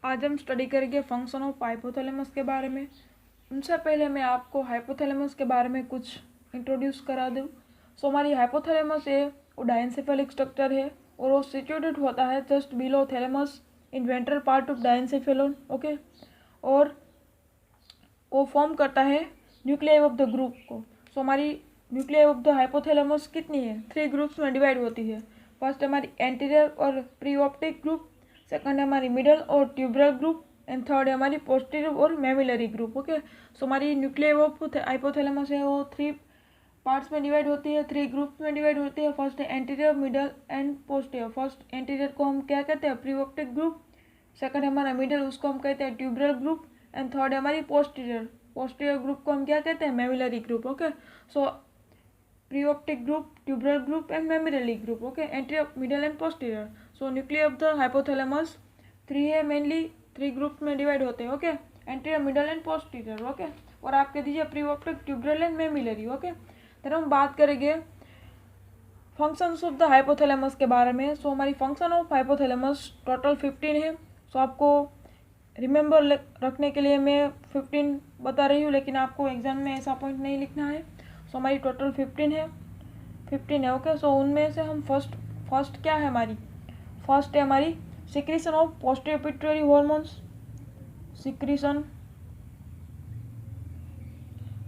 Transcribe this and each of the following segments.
आज हम स्टडी करेंगे फंक्शन ऑफ हाइपोथैलेमस के बारे में। उनसे पहले मैं आपको हाइपोथैलेमस के बारे में कुछ इंट्रोड्यूस करा दूँ। हमारी हाइपोथैलेमस है वो डायनसेफेलिक स्ट्रक्चर है और वो सिचुएटेड होता है just below thalamus in ventral part of diencephalon. Okay, और वो फॉर्म करता है न्यूक्लियस ऑफ द ग्रुप को। हमारी न्यूक्लियस ऑफ द हाइपोथैलेमस कितनी है? 3 ग्रुप्स में डिवाइड होती है। फर्स्ट हमारी एंटीरियर और प्रीऑप्टिक ग्रुप, सेकंड हमारी मिडल और ट्यूबरल ग्रुप, एंड थर्ड है हमारी पोस्टीरियर और मेमिलरी ग्रुप। ओके, सो हमारी न्यूक्लियस ऑफ हाइपोथैलेमस है वो 3 पार्ट्स में डिवाइड होती है, 3 ग्रुप्स में डिवाइड होती है। फर्स्ट है anterior, middle and posterior. First anterior को हम क्या कहते हैं? प्रीऑप्टिक ग्रुप। सेकंड हमारा मिडल, उसको हम कहते हैं ट्यूबरल ग्रुप, एंड थर्ड है हमारी पोस्टीरियर ग्रुप को हम क्या कहते हैं? Mammillary group. Okay, so preoptic group, tuberal group and mammillary group. Okay, anterior, middle and posterior. So nucleus of the hypothalamus 3 है, मेनली 3 ग्रुप्स में डिवाइड होते हैं। Okay, anterior, middle and posterior. Okay, और आप कह दीजिए preoptic, tuberal and mammillary. Okay, फिर हम बात करेंगे फंक्शंस ऑफ द हाइपोथैलेमस के बारे में। सो हमारी फंक्शन ऑफ हाइपोथैलेमस टोटल 15 है। सो आपको रिमेंबर रखने के लिए मैं 15 बता रही हूँ, लेकिन आपको एग्जाम में ऐसा पॉइंट नहीं लिखना है। सो हमारी टोटल 15 है। ओके, सो उनमें से हम फर्स्ट क्या है हमारी? फर्स्ट है हमारी secretion of posterior pituitary hormones. Secretion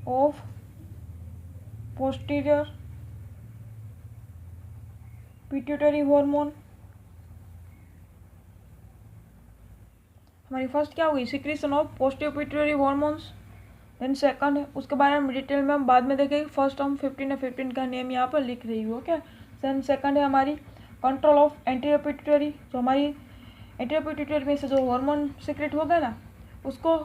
of posterior pituitary hormone. हमारी फर्स्ट क्या होगी? Secretion of posterior pituitary hormones. Then second है, उसके बारे में डिटेल में हम बाद में देखेंगे। फर्स्ट हम 15 का नेम यहाँ पर लिख रही हूँ। ओके, देन सेकंड है हमारी कंट्रोल ऑफ एंटीरियर पिट्यूटरी। जो हमारी एंटीरियर पिट्यूटरी में से जो हार्मोन सीक्रेट होगा ना, उसको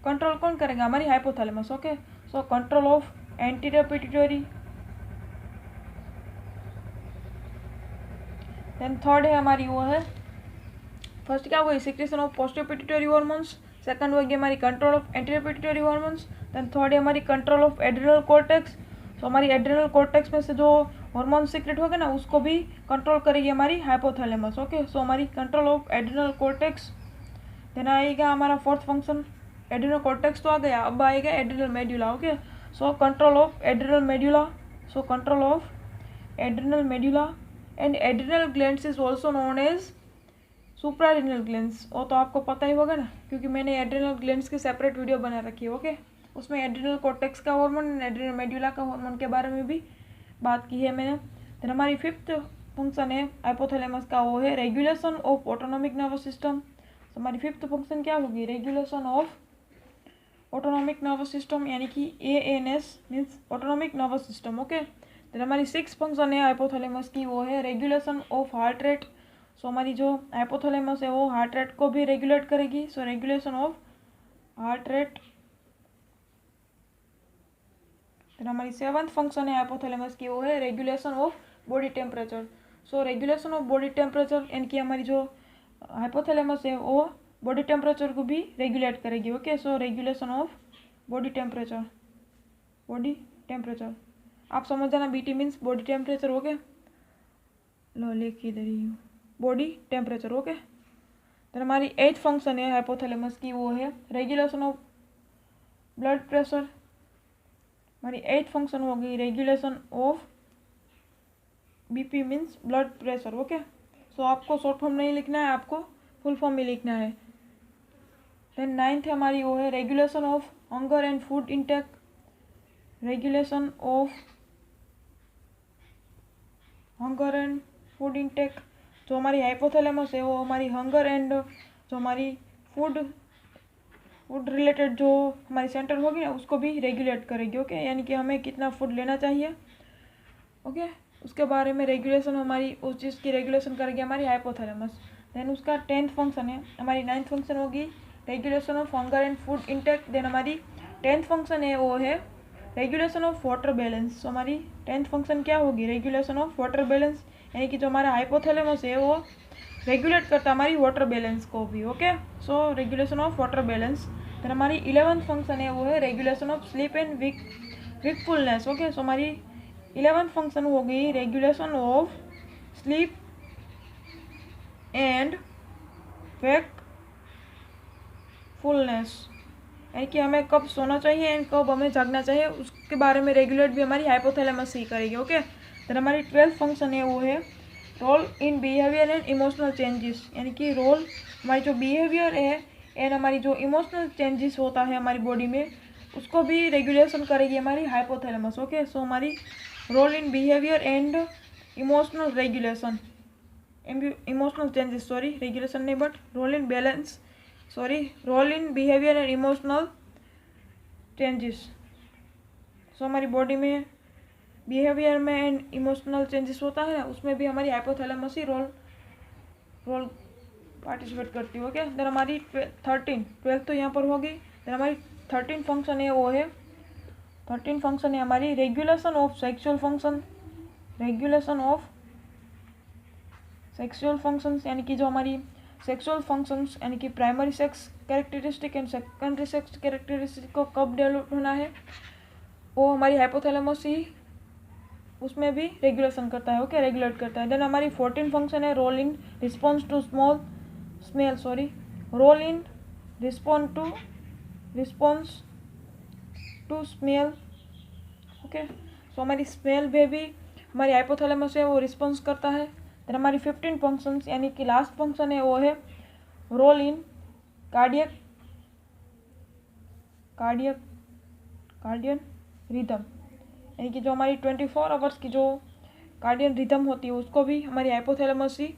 कंट्रोल कौन करेगा? हमारी hypothalamus. Okay, so control of anterior pituitary. Then third है हमारी वो है, फर्स्ट क्या हुई? Secretion of posterior pituitary hormones. Second होगी हमारी control of anterior pituitary hormones. Then third है हमारी कंट्रोल ऑफ एड्रिनल कॉर्टेक्स। तो हमारी एड्रिनल कॉर्टेक्स में से जो हार्मोन सीक्रेट होगा ना, उसको भी कंट्रोल करेगी हमारी हाइपोथैलेमस। ओके, सो हमारी control of adrenal cortex. Then आएगा हमारा फोर्थ फंक्शन, एड्रिनल कॉर्टेक्स तो आ गया, अब आएगा adrenal medulla. Okay, so control of adrenal medulla. So control of adrenal medulla and adrenal glands is also known as suprarenal glands. वो तो आपको पता ही होगा ना, क्योंकि मैंने एड्रिनल ग्लैंड्स की सेपरेट वीडियो बना रखी है। ओके, उसमें एड्रिनल कॉर्टेक्स का हार्मोन, एड्रिनल मेड्यूला का हार्मोन के बारे में भी बात की है मैंने। फिर हमारी फिफ्थ फंक्शन है हाइपोथैलेमस का, वो है regulation of autonomic nervous system. हमारी फिफ्थ फंक्शन क्या होगी? Regulation of autonomic nervous system, यानी कि ANS means autonomic nervous system. Okay, फिर हमारी सिक्स फंक्शन है हाइपोथैलेमस की, वो है रेगुलेशन ऑफ हार्ट रेट। सो हमारी जो हाइपोथैलेमस है वो हार्ट रेट को भी रेगुलेट करेगी। सो रेगुलेशन ऑफ हार्ट रेट। फिर हमारी सेवंथ फंक्शन है हाइपोथैलेमस की, वो है regulation of body temperature. So regulation of body temperature, यानी कि हमारी जो हाइपोथैलेमस है वो बॉडी टेम्परेचर को भी रेगुलेट करेगी। Okay, so regulation of body temperature. Body temperature आप समझ जाना, BT means body temperature. Okay, लो लिख इधर ही हूँ, बॉडी टेम्परेचर। ओके, तो हमारी एथ फंक्शन है हाइपोथैलेमस की, वो है रेगुलेशन ऑफ ब्लड प्रेशर। हमारी एथ फंक्शन होगी regulation of BP means blood pressure. Okay, so आपको शॉर्ट फॉर्म नहीं लिखना है, आपको फुल फॉर्म में लिखना है। देन नाइन्थ हमारी वो है regulation of hunger and food intake. Regulation of hunger and food intake. जो हमारी हाइपोथैलेमस है वो हमारी हंगर एंड जो हमारी फूड रिलेटेड जो हमारी सेंटर होगी ना, उसको भी रेगुलेट करेगी। ओके, यानी कि हमें कितना फूड लेना चाहिए। ओके, उसके बारे में रेगुलेशन, हमारी उस चीज़ की रेगुलेशन करेगी हमारी हाइपोथैलेमस। देन उसका 10th फंक्शन है, हमारी 9th फंक्शन होगी regulation of hunger and food intake. Then हमारी 10th फंक्शन है वो है रेगुलेशन ऑफ वाटर बैलेंस। तो हमारी 10th फंक्शन क्या होगी? रेगुलेशन ऑफ वाटर बैलेंस, यानी कि जो हमारा हाइपोथैलेमस है वो रेगुलेट करता है हमारी वाटर बैलेंस को भी। Okay, so regulation of water balance. Then हमारी 11th फंक्शन है वो है regulation of sleep and wakefulness. Okay, so हमारी 11th फंक्शन होगी regulation of sleep and fullness, यानी कि हमें कब सोना चाहिए एंड कब हमें जागना चाहिए, उसके बारे में रेगुलेट भी हमारी हाइपोथैलेमस ही करेगी। ओके, देन हमारी 12th फंक्शन है वो है role in behaviour and emotional changes, यानी कि रोल हमारी जो बिहेवियर है एंड हमारी जो इमोशनल चेंजेस होता है हमारी बॉडी में, उसको भी रेगुलेशन करेगी हमारी हाइपोथैलेमस। ओके, सो हमारी role in behaviour and emotional regulation, emotional changes, sorry regulation नहीं but role in balance, sorry role in behaviour and emotional changes. So हमारी बॉडी में बिहेवियर में एंड इमोशनल चेंजेस होता है, उसमें भी हमारी हाइपोथैलेमस ही रोल पार्टिसिपेट करती है। ओके, देन हमारी 12th तो यहाँ पर होगी। देन हमारी 13 फंक्शन है वो है 13 फंक्शन है हमारी regulation of sexual function, regulation of sexual functions, यानी कि जो हमारी सेक्सुअल फंक्शंस यानी कि primary sex characteristic and secondary sex characteristic को कब डेवलप होना है, वो हमारी हाइपोथैलेमस ही उसमें भी रेगुलेशन करता है। ओके, रेगुलेट करता है। देन हमारी 14 फंक्शन है role in response to smell, sorry role in response to smell. Okay, so हमारी स्मेल पे भी हमारी हाइपोथैलेमस है वो रिस्पॉन्स करता है। देन हमारी 15 फंक्शंस यानी कि लास्ट फंक्शन है वो है रोल इन कार्डियन रिदम, यानी कि जो हमारी 24 आवर्स की जो कार्डियन रिदम होती है उसको भी हमारी हाइपोथैलेमस ही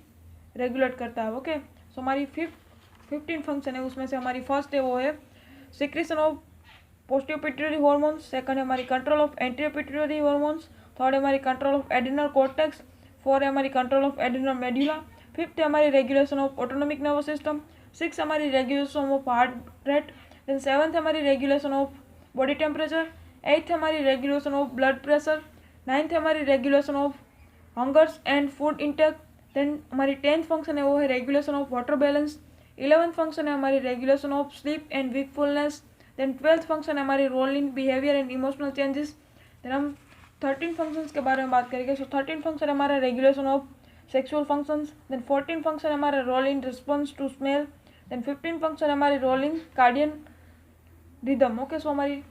रेगुलेट करता है। ओके, सो हमारी 15 फंक्शन है, उसमें से हमारी फर्स्ट है वो है secretion of posterior pituitary hormones, second है हमारी control of anterior pituitary hormones, third है हमारी control of adrenal cortex, four है हमारी control of adrenal medulla, fifth है हमारी regulation of autonomic nervous system, six हमारी regulation of heart rate, then seventh हमारी regulation of body temperature, eighth हमारी regulation of blood pressure, ninth हमारी regulation of hungers and food intake, then हमारी 10th function है वो है regulation of water balance, 11th function है हमारी regulation of sleep and wakefulness, then 12th function है हमारी role in behaviour and emotional changes. Then हम 13 फंक्शंस के बारे में बात करेंगे। सो 13 फंक्शन हमारा regulation of sexual functions, then 14 function हमारा role in response to smell, then 15 function हमारी role in circadian rhythm. Okay, so हमारी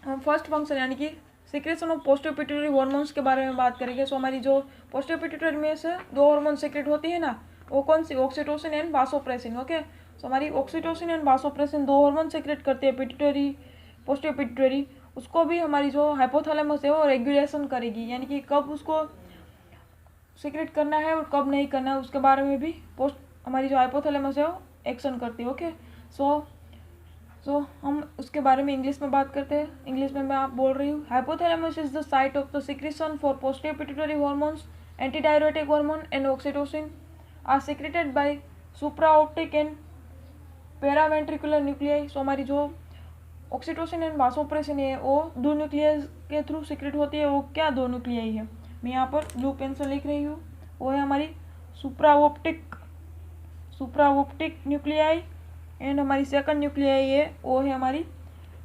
हम फर्स्ट फंक्शन यानी कि secretion of posterior pituitary hormones के बारे में बात करेंगे। सो हमारी जो पोस्टीरियर पिट्यूटरी में से दो हार्मोन सीक्रेट होती है ना, वो कौन सी, oxytocin and vasopressin. Okay, so हमारी ऑक्सीटोसिन एंड वासोप्रेसिन दो हार्मोन सीक्रेट करती है पिट्यूटरी, पोस्टीरियर पिट्यूटरी, उसको भी हमारी जो हाइपोथैलेमस है वो रेगुलेशन करेगी, यानी कि कब उसको सीक्रेट करना है और कब नहीं करना है उसके बारे में भी हमारी जो हाइपोथैलेमस है वो एक्शन करती है। ओके, सो हम उसके बारे में इंग्लिश में बात करते हैं। इंग्लिश में मैं आप बोल रही हूँ, hypothalamus is the site of the secretion for posterior pituitary hormones, antidiuretic hormone and oxytocin are secreted by supraoptic and paraventricular nuclei. So हमारी जो ऑक्सीटोसिन एंड वासोप्रेसिन है वो दो न्यूक्लियस के थ्रू सीक्रेट होती है। वो क्या दो न्यूक्लियाई है, मैं यहाँ पर ब्लू पेन से लिख रही हूँ, वो है हमारी सुप्राओप्टिक न्यूक्लियाई एंड हमारी सेकंड न्यूक्लियाई है वो है हमारी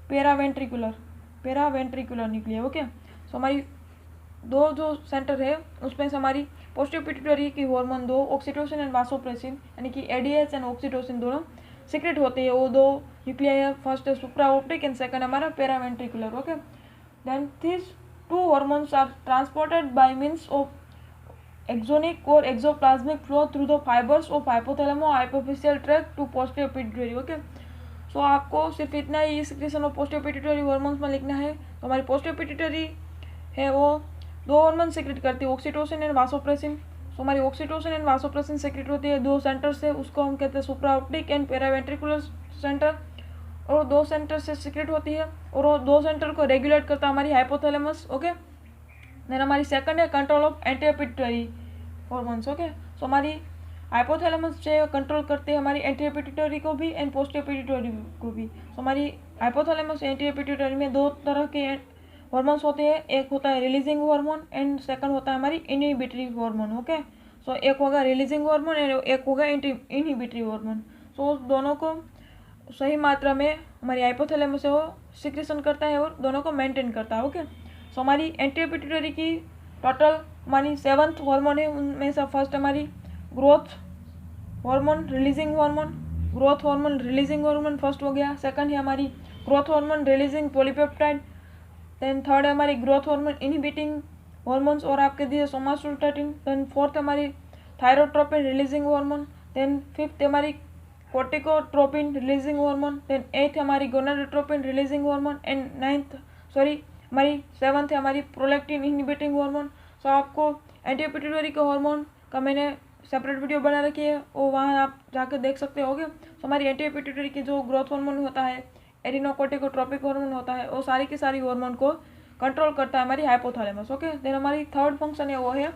पैरावेंट्रिकुलर न्यूक्लियाई। ओके, सो हमारी दो जो सेंटर है उसमें से हमारी पोस्टीरियर पिट्यूटरी की हार्मोन दो ऑक्सीटोसिन एंड वासोप्रेसिन यानी कि एडीएच एंड ऑक्सीटोसिन दोनों सीक्रेट होते हैं। वो दो न्यूक्लियाई है, फर्स्ट है सुप्राओप्टिक एंड सेकंड हमारा paraventricular. Okay, then this two hormones are transported by means of axonic और axoplasmic flow through the fibres of hypothalamo hypophysial tract to posterior pituitary. Okay, so आपको सिर्फ इतना ही secretion of posterior pituitary hormones में लिखना है। तो हमारी पोस्टीरियर पिट्यूटरी है वो दो हार्मोन सीक्रेट करती है, ऑक्सीटोसिन एंड वासोप्रेसिन। सो हमारी ऑक्सीटोसिन एंड वासोप्रेसिन सीक्रेट होती है दो सेंटर से, उसको हम कहते हैं सुप्राओप्टिक एंड पैरावेंट्रिकुलर सेंटर, और दो सेंटर से सीक्रेट होती है और वो दो सेंटर को रेगुलेट करता है हमारी हाइपोथैलेमस। ओके, देन हमारी सेकंड है control of anterior pituitary hormones. Okay, so हमारी हाइपोथैलेमस से कंट्रोल करते हैं हमारी एंटीरियर पिट्यूटरी को भी एंड पोस्टीरियर पिट्यूटरी को भी। सो हमारी हाइपोथैलेमस एंटीरियर पिट्यूटरी में दो तरह के हॉर्मोन्स होते हैं, एक होता है रिलीजिंग हार्मोन एंड सेकंड होता है हमारी इनहिबिटरी हार्मोन। ओके, सो एक होगा रिलीजिंग हार्मोन एंड एक होगा इनहिबिटरी हार्मोन। सो दोनों को सही मात्रा में हमारी हाइपोथैलेमस है वो सिक्रेशन करता है और दोनों को मेंटेन करता है। ओके, सो हमारी एंटीरियर पिट्यूटरी की टोटल हमारी 7th हार्मोन है, उनमें से फर्स्ट हमारी growth hormone, releasing hormone, growth hormone releasing hormone first हो गया, सेकंड है हमारी growth hormone releasing polypeptide, then third है हमारी ग्रोथ हार्मोन इनहिबिटिंग हार्मोन्स और आपके दिए सोमाटोस्टेटिन, देन फोर्थ हमारी thyrotropin releasing hormone, then fifth हमारी corticotropin releasing hormone, then eighth हमारी गोनाडोट्रोपिन रिलीजिंग हार्मोन, एंड हमारी सेवन्थ है हमारी प्रोलैक्टिन इनहिबिटिंग हार्मोन। सो आपको एंटी पिट्यूटरी के हार्मोन का मैंने सेपरेट वीडियो बना रखी है, वो वहाँ आप जाकर देख सकते होगे। तो हमारी एंटी पिट्यूटरी की जो ग्रोथ हार्मोन होता है, एडिनोकोर्टिकोट्रोपिक हार्मोन होता है, वो सारी की सारी हार्मोन को कंट्रोल करता है हमारी हाइपोथैलेमस। ओके, देन हमारी थर्ड फंक्शन है वो है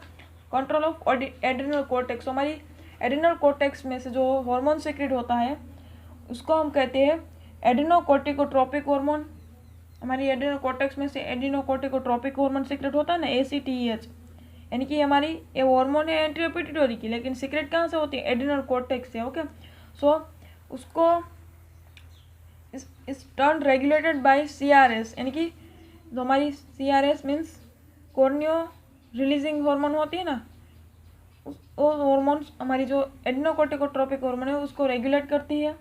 कंट्रोल ऑफ एड्रिनल कॉर्टेक्स। हमारी एड्रिनल कॉर्टेक्स में से जो हार्मोन सीक्रेट होता है उसको हम कहते हैं एडिनोकोर्टिकोट्रोपिक हार्मोन। हमारी एड्रिनल कॉर्टेक्स में से एडिनोकोर्टिकोट्रोपिक हार्मोन सीक्रेट होता है ना, ACTH, यानी कि हमारी ये हार्मोन है एंटी पिट्यूटरी की, लेकिन सीक्रेट कहाँ से होती है? एड्रिनल कॉर्टेक्स से। ओके, सो उसको इस टर्न रेगुलेटेड बाय CRS, यानी कि जो हमारी CRS मीन्स कॉर्नियो रिलीजिंग हार्मोन होती है ना, वो हार्मोन हमारी जो एडिनोकोर्टिकोट्रोपिक हार्मोन है उसको रेगुलेट करती है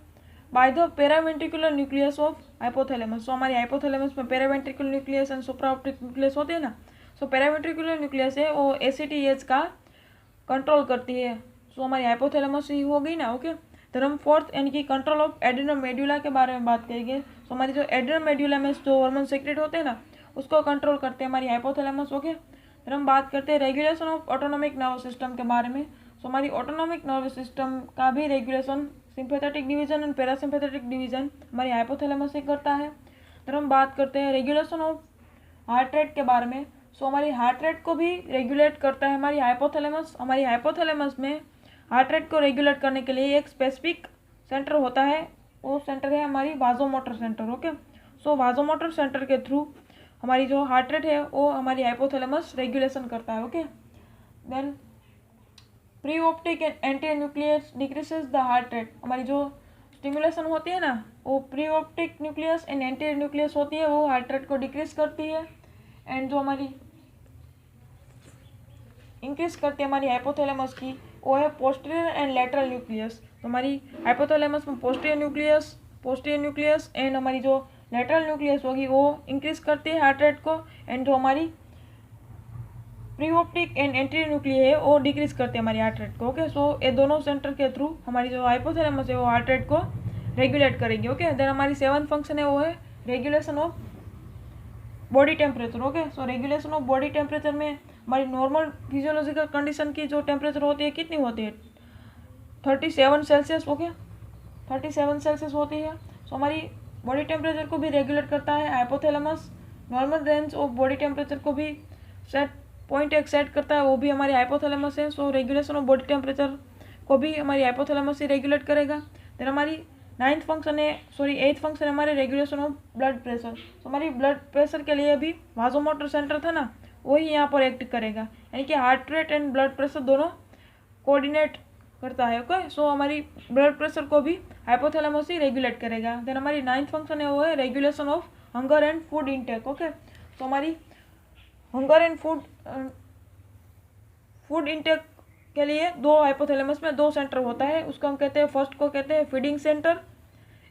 by the paraventricular nucleus of hypothalamus. So हमारी हाइपोथैलेमस में paraventricular nucleus and supraoptic nucleus होते हैं ना, सो पेरावेंट्रिकुलर न्यूक्लियस है वो ACTH का कंट्रोल करती है। सो हमारी हाइपोथैलेमस ही हो गई ना। ओके, तो हम फोर्थ यानी कि कंट्रोल ऑफ एड्रिनल मेड्यूला के बारे में बात करेंगे। सो हमारी जो एड्रिनल मेड्यूला में जो हार्मोन सीक्रेट होते हैं ना उसको कंट्रोल करते हैं हमारी हाइपोथैलेमस। ओके, फिर हम बात करते हैं regulation of autonomic nervous system के बारे में। सो हमारी ऑटोनॉमिक नर्वस सिस्टम का भी regulation sympathetic division and parasympathetic division हमारी हाइपोथैलेमस से करता है। फिर हम बात करते हैं रेगुलेशन ऑफ हार्ट रेट के बारे में। सो हमारी हार्ट रेट को भी रेगुलेट करता है हमारी हाइपोथैलेमस। हमारी हाइपोथैलेमस में हार्ट रेट को रेगुलेट करने के लिए एक स्पेसिफिक सेंटर होता है, वो सेंटर है हमारी वाजोमोटर सेंटर। ओके, सो वाजोमोटर सेंटर के थ्रू हमारी जो हार्ट रेट है वो हमारी हाइपोथैलेमस रेगुलेशन करता है। Okay, then preoptic and anti nucleus decreases the heart rate. हमारी जो स्टिमुलेशन होती है ना वो preoptic nucleus and anti nucleus होती है, वो हार्ट रेट को डिक्रीज करती है। एंड जो हमारी इंक्रीज करती है हमारी हाइपोथैलेमस की वो है पोस्टीरियर एंड लेटरल न्यूक्लियस। तो हमारी हाइपोथैलेमस में पोस्टीरियर न्यूक्लियस एंड हमारी जो लेटरल न्यूक्लियस होगी वो इंक्रीज करती है हार्ट रेट को, एंड जो हमारी pre optic and anti nuclear है वो डिक्रीज करते हैं हमारी हार्ट रेट को। ओके, सो ये दोनों सेंटर के थ्रू हमारी जो हाइपोथैलेमस है वो हार्ट रेट को रेगुलेट करेगी। ओके, देन हमारी सेवंथ फंक्शन है वो है regulation of body temperature. Okay, so regulation of body temperature में हमारी नॉर्मल फिजियोलॉजिकल कंडीशन की जो टेम्परेचर होती है कितनी होती है? 37 सेल्सियस। ओके, 37 सेल्सियस होती है। सो हमारी बॉडी टेम्परेचर को भी रेगुलेट करता है hypothalamus. Normal range of body temperature को भी पॉइंट एक सेट करता है, वो भी हमारी हाइपोथैलेमस है। सो रेगुलेशन ऑफ बॉडी टेम्परेचर को भी हमारी हाइपोथैलेमस ही रेगुलेट करेगा। देन हमारी एट्थ फंक्शन है हमारे रेगुलेशन ऑफ ब्लड प्रेशर। तो हमारी ब्लड प्रेशर के लिए भी वाजोमोटर सेंटर था ना, वही यहाँ पर एक्ट करेगा, यानी कि heart rate and blood pressure दोनों कोऑर्डिनेट करता है। ओके, सो हमारी ब्लड प्रेशर को भी हाइपोथैलेमस ही रेगुलेट करेगा। देन हमारी नाइन्थ फंक्शन है वो है regulation of hunger and food intake. Okay, तो हमारी हंगर एंड फूड इंटेक के लिए दो हाइपोथैलेमस में दो सेंटर होता है, उसको हम कहते हैं फर्स्ट को कहते हैं फीडिंग सेंटर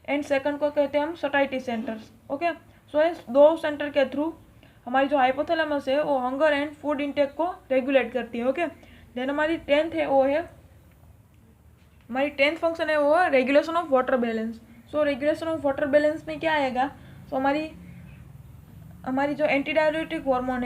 एंड सेकंड को कहते हैं हम सटाइटी सेंटर्स। ओके, सो इस दो सेंटर के थ्रू हमारी जो हाइपोथैलेमस है वो हंगर एंड फूड इंटेक को रेगुलेट करती है। ओके, देन हमारी टेंथ फंक्शन है वो है regulation of water balance. So regulation of water balance में क्या आएगा? सो हमारी जो एंटी डायरेटिक हार्मोन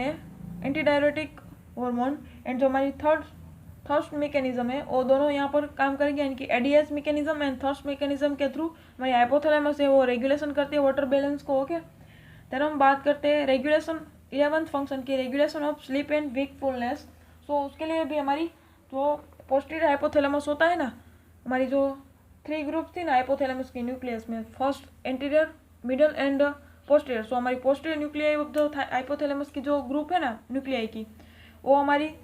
एंड जो हमारी थर्स्ट मैकेनिज्म है वो दोनों यहाँ पर काम करेंगे, यानी कि ADS mechanism and thirst mechanism के थ्रू हमारी हाइपोथैलेमस है वो रेगुलेशन करती है वाटर बैलेंस को। ओके, देन हम बात करते हैं रेगुलेशन 11th फंक्शन की, regulation of sleep and wakefulness. So उसके लिए भी हमारी जो पोस्टीरियर हाइपोथैलेमस होता है ना, हमारी जो 3 ग्रुप थी ना हाइपोथैलेमस की न्यूक्लियस में, first anterior, middle and posterior. So हमारी पोस्टीरियर न्यूक्लियाई जो हाइपोथैलेमस की जो ग्रुप है ना न्यूक्लियाई की, वो हमारी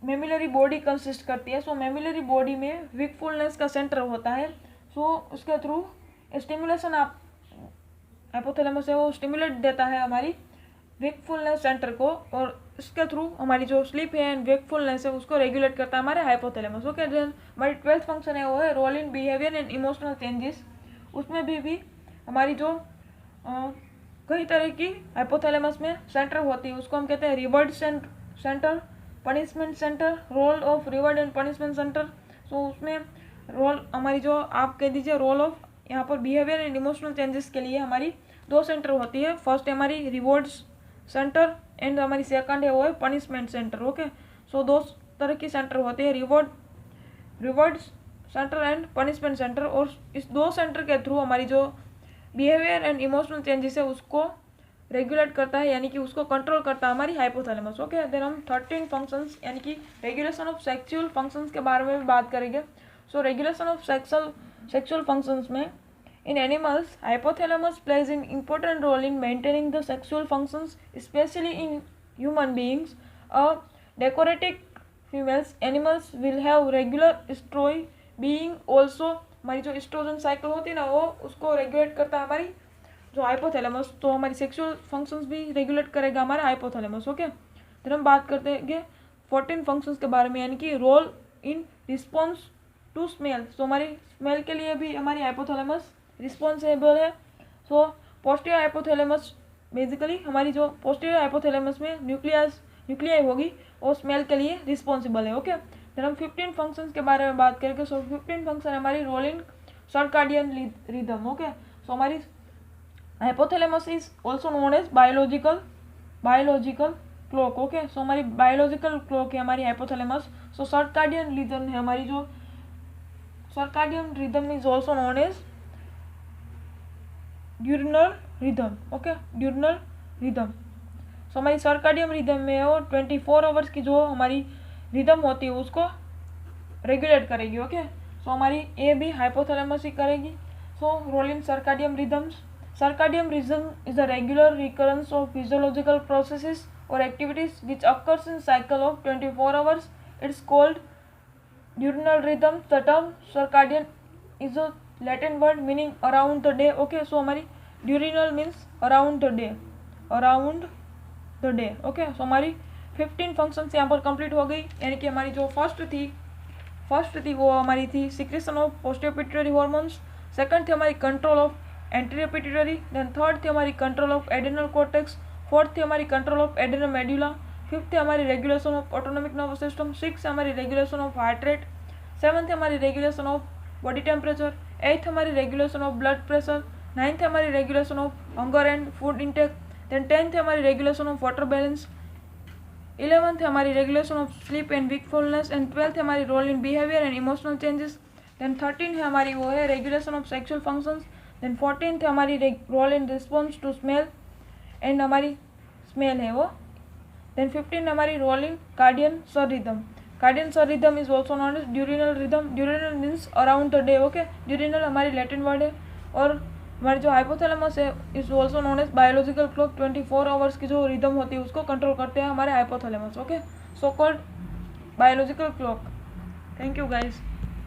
मेमिलरी बॉडी कंसिस्ट करती है। सो मेमिलरी बॉडी में वीकफुलनेस का सेंटर होता है। सो उसके थ्रू स्टिमुलेशन आप हाइपोथैलेमस है वो स्टिमुलेट देता है हमारी वीकफुलनेस सेंटर को, और इसके थ्रू हमारी जो स्लीप है एंड वेकफुलनेस है उसको रेगुलेट करता है हमारे हाइपोथैलेमस। ओके, देन हमारी 12th फंक्शन है वो है role in behaviour and emotional changes. उसमें भी हमारी जो कई तरह की हाइपोथैलेमस में सेंटर होती है, उसको हम कहते हैं reward centre, punishment centre, role of reward and punishment centre. So उसमें रोल हमारी जो आप कह दीजिए रोल ऑफ यहाँ पर बिहेवियर एंड इमोशनल चेंजेस के लिए हमारी 2 सेंटर होती है। फर्स्ट है हमारी रिवॉर्ड्स सेंटर एंड हमारी सेकंड है वो है पनिशमेंट सेंटर। ओके, सो 2 तरह की सेंटर होते हैं, rewards centre and punishment centre. और इस 2 सेंटर के थ्रू हमारी जो बिहेवियर एंड इमोशनल चेंजेस है उसको रेगुलेट करता है, यानी कि उसको कंट्रोल करता है हमारी हाइपोथैलेमस। ओके, देन हम 13 फंक्शंस यानी कि रेगुलेशन ऑफ सेक्सुअल फंक्शंस के बारे में भी बात करेंगे। So regulation of sexual functions में in animals hypothalamus plays in important role in maintaining the sexual functions specially in human beings. डेकोरेटिक females animals will have regular oestrus being also. हमारी जो एस्ट्रोजन साइकिल होती है ना वो उसको regulate करता है हमारी जो हाइपोथैलेमस, तो हमारी सेक्सुअल फंक्शंस भी रेगुलेट करेगा हमारा हाइपोथैलेमस। ओके, फिर हम बात करते हैं 14 फंक्शंस के बारे में, यानी कि role in response to smell. तो हमारी स्मेल के लिए भी हमारी हाइपोथैलेमस रिस्पॉन्सिबल है। सो पोस्टीरियर हाइपोथैलेमस बेसिकली हमारी जो पोस्टीरियर हाइपोथैलेमस में न्यूक्लियाई होगी और स्मेल के लिए रिस्पॉन्सिबल है। ओके, फिर हम 15 फंक्शंस के बारे में बात करेंगे। सो 15 फंक्शन हमारी role in circadian rhythm. Okay, so हमारी hypothalamus is also known as biological clock. Okay, so हमारी बायोलॉजिकल क्लॉक है हमारी हाइपोथैलेमस। सो सर्काडियन रिदम है हमारी जो circadian rhythm is also known as diurnal rhythm. Okay, diurnal rhythm. So हमारी circadian rhythm में वो 24 आवर्स की जो हमारी रिदम होती है उसको रेगुलेट करेगी। ओके, सो हमारी ये भी हाइपोथैलेमस ही करेगी। So role in circadian rhythms. Circadian rhythm is a regular recurrence of physiological processes or activities which occurs in cycle of 24 hours. It's called diurnal rhythm. The term circadian is a Latin word meaning around the day. Okay, so हमारी diurnal means around the day, around the day. Okay, so हमारी 15 functions यहाँ पर complete हो गई, यानी कि हमारी जो फर्स्ट थी वो हमारी थी secretion of posterior pituitary hormones. Second थी हमारी control of anterior pituitary. Then third थी हमारी control of adrenal cortex. Fourth थी हमारी control of adrenal medulla. Fifth थी हमारी regulation of autonomic nervous system. Six हमारी regulation of heart rate. Seventh थी हमारी regulation of body temperature. Eighth हमारी regulation of blood pressure. Ninth हमारी regulation of hunger and food intake. Then 10th हमारी regulation of water balance. 11th हमारी regulation of sleep and wakefulness. And 12th हमारी role in behaviour and emotional changes. Then 13 है हमारी वो है regulation of sexual functions. Then 14th हमारी role in response to smell and हमारी smell है वो। देन 15 हमारी role in कार्डियन sir rhythm. कार्डियन sir rhythm is also known as diurnal rhythm. Diurnal means around the day. Okay, diurnal हमारी Latin word है। और हमारी जो हाइपोथैलेमस है is also known as biological clock. 24 hours की जो रिदम होती है उसको कंट्रोल करते हैं हमारे hypothalamus. Okay, so called biological clock. Thank you guys.